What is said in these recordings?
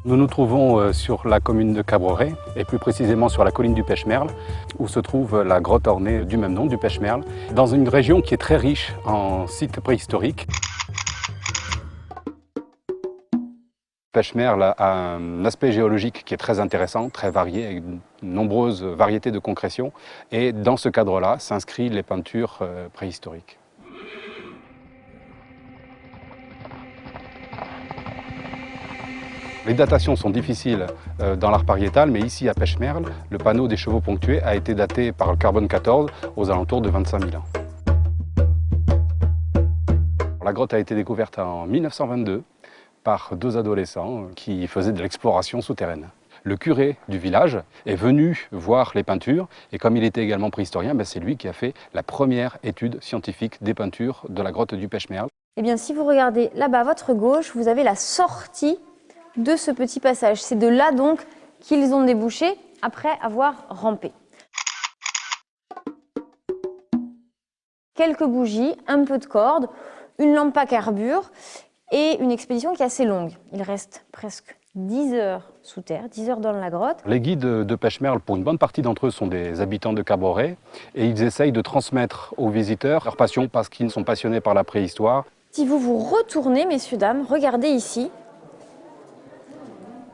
Nous nous trouvons sur la commune de Cabreret, et plus précisément sur la colline du Pêche-Merle, où se trouve la grotte ornée du même nom, du Pêche-Merle, dans une région qui est très riche en sites préhistoriques. Pêche-Merle a un aspect géologique qui est très intéressant, très varié, avec de nombreuses variétés de concrétions, et dans ce cadre-là s'inscrivent les peintures préhistoriques. Les datations sont difficiles dans l'art pariétal, mais ici à Pêche-Merle, le panneau des chevaux ponctués a été daté par le carbone 14 aux alentours de 25 000 ans. La grotte a été découverte en 1922 par deux adolescents qui faisaient de l'exploration souterraine. Le curé du village est venu voir les peintures et comme il était également préhistorien, c'est lui qui a fait la première étude scientifique des peintures de la grotte du Pêche-Merle. Eh bien, si vous regardez là-bas à votre gauche, vous avez la sortie de ce petit passage. C'est de là donc qu'ils ont débouché après avoir rampé. Quelques bougies, un peu de corde, une lampe à carbure et une expédition qui est assez longue. Il reste presque 10 heures sous terre, 10 heures dans la grotte. Les guides de Pêche-Merle, pour une bonne partie d'entre eux, sont des habitants de Cabreret et ils essayent de transmettre aux visiteurs leur passion parce qu'ils sont passionnés par la préhistoire. Si vous vous retournez, messieurs, dames, regardez ici.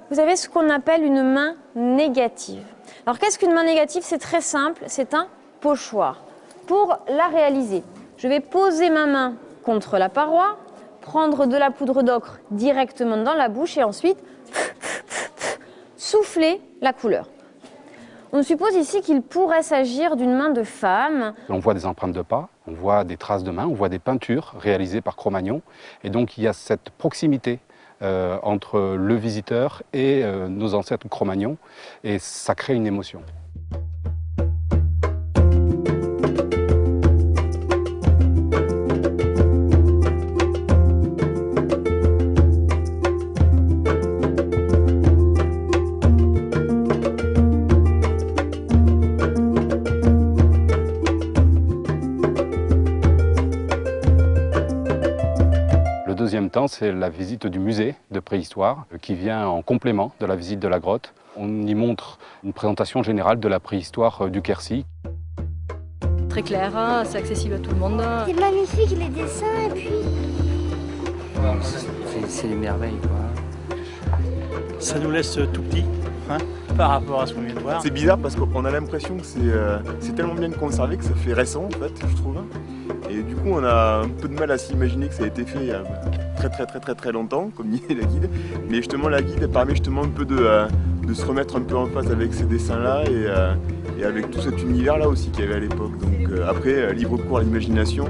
Vous avez ce qu'on appelle une main négative. Alors qu'est-ce qu'une main négative? C'est très simple, c'est un pochoir. Pour la réaliser, je vais poser ma main contre la paroi, prendre de la poudre d'ocre directement dans la bouche et ensuite souffler la couleur. On suppose ici qu'il pourrait s'agir d'une main de femme. On voit des empreintes de pas, on voit des traces de mains, on voit des peintures réalisées par Cro-Magnon et donc il y a cette proximité entre le visiteur et nos ancêtres Cro-Magnon et ça crée une émotion. Le deuxième temps, c'est la visite du musée de préhistoire qui vient en complément de la visite de la grotte. On y montre une présentation générale de la préhistoire du Quercy. Très clair, hein, c'est accessible à tout le monde. C'est magnifique les dessins et puis... C'est des merveilles quoi. Ça nous laisse tout petit hein, par rapport à ce qu'on vient de voir. C'est bizarre parce qu'on a l'impression que c'est tellement bien conservé que ça fait récent en fait, je trouve. Et du coup on a un peu de mal à s'imaginer que ça a été fait il y a très longtemps, comme disait la guide. Mais justement la guide elle permet justement un peu de se remettre un peu en phase avec ces dessins-là et avec tout cet univers-là aussi qu'il y avait à l'époque. Donc après, libre cours à l'imagination.